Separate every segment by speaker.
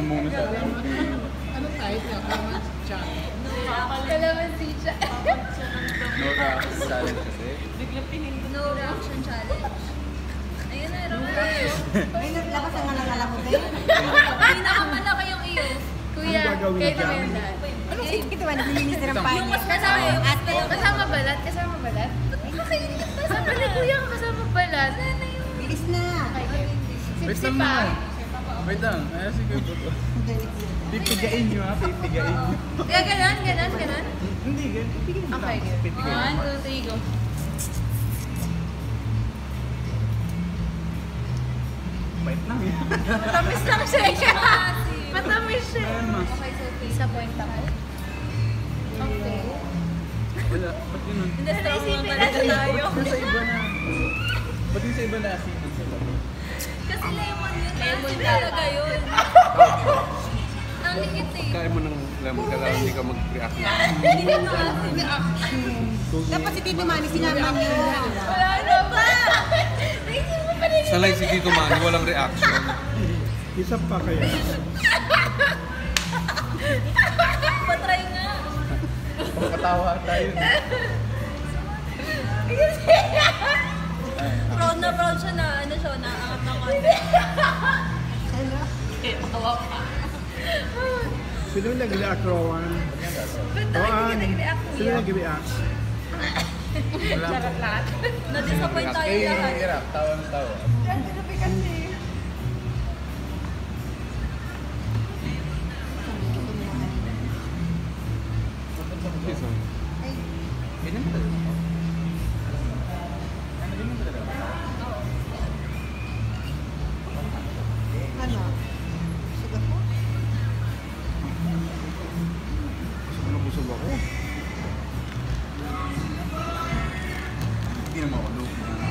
Speaker 1: Yung muna sa
Speaker 2: Ano type niya?
Speaker 3: Kalamansi siya.
Speaker 1: no reaction challenge kasi.
Speaker 3: No reaction challenge. Ayun na,
Speaker 4: Ay, lakas ang alam mo ba?
Speaker 3: pinakamalaki yung iyo. Kuya, kayo na yun dahil.
Speaker 4: Ano ito ba? Naglilinis na ng payo.
Speaker 3: Kasama balat? Kasama balat? Kasama ni kuya, kasama balat.
Speaker 4: Bilis na.
Speaker 1: Wait
Speaker 3: Sipsip
Speaker 1: lang
Speaker 3: pa.
Speaker 1: naman. Wait lang. Ayan si Kuya Boto. Pipigain nyo ha. Pipigain nyo.
Speaker 3: Kaya ganon, ganon, ganon.
Speaker 1: Hindi, ganun. Pipigain nyo
Speaker 3: Okay,
Speaker 1: lang. Pipigain
Speaker 3: good.
Speaker 1: nyo.
Speaker 3: 1, 2, 3, go.
Speaker 1: Wait lang yan.
Speaker 3: Matamis lang siya. Matamis siya.
Speaker 1: Ayan, mas.
Speaker 3: Okay, so isa point ako. Okay.
Speaker 1: Wala. Ba't ganun?
Speaker 3: Hindi, sa isipin natin tayo.
Speaker 1: Sa iba na. Ba't yung sa iba na asin sa labo?
Speaker 3: Kasi lemon yun. Lemon talaga yun. Ang higit eh.
Speaker 5: Kain mo ng lemon, kailangan hindi ka mag-react na.
Speaker 3: Hindi ka maasin.
Speaker 4: Dapat si Tito Manny sinaman niyo.
Speaker 3: Wala na ba? Naisip mo pa rin.
Speaker 5: Sanay si Tito Manny, walang reaction.
Speaker 2: Isa pa kaya.
Speaker 3: Patry nga.
Speaker 1: Pagkatawa tayo.
Speaker 3: Proud siya na, ano siya, naangat ng konti.
Speaker 4: Ano?
Speaker 3: Tawa pa.
Speaker 2: Sino nag-react, Rowan?
Speaker 3: Ba't tayo hindi nag-react
Speaker 2: Sino
Speaker 3: niya?
Speaker 2: nag-react?
Speaker 1: Wala po.
Speaker 3: Lahat. Na-disappoint tayo
Speaker 1: Kayo yung
Speaker 3: lahat.
Speaker 1: hirap. Tawa ng tawa. Ganyan ba talaga? Ano ganyan ba talaga?
Speaker 4: Ano? Sige po.
Speaker 5: Busog ako.
Speaker 1: Hindi naman ako look na.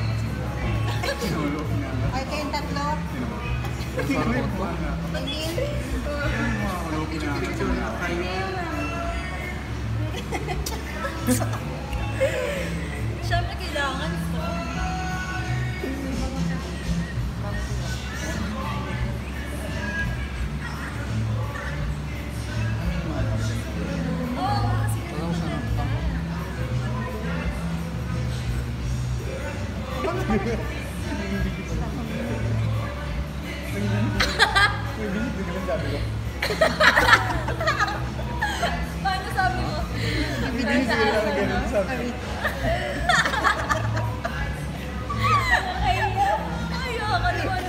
Speaker 1: Sinulok na.
Speaker 4: Ay, kayong tatlo.
Speaker 1: Parang ko na.
Speaker 4: Tingin.
Speaker 1: Look na.
Speaker 3: Siyempre kailangan ko. Oo, kasi
Speaker 1: Uy, binig din naman sabi ko.
Speaker 3: paano sabi mo?
Speaker 1: Binig din naman ganun sabi ko.
Speaker 3: Ayaw ka naman.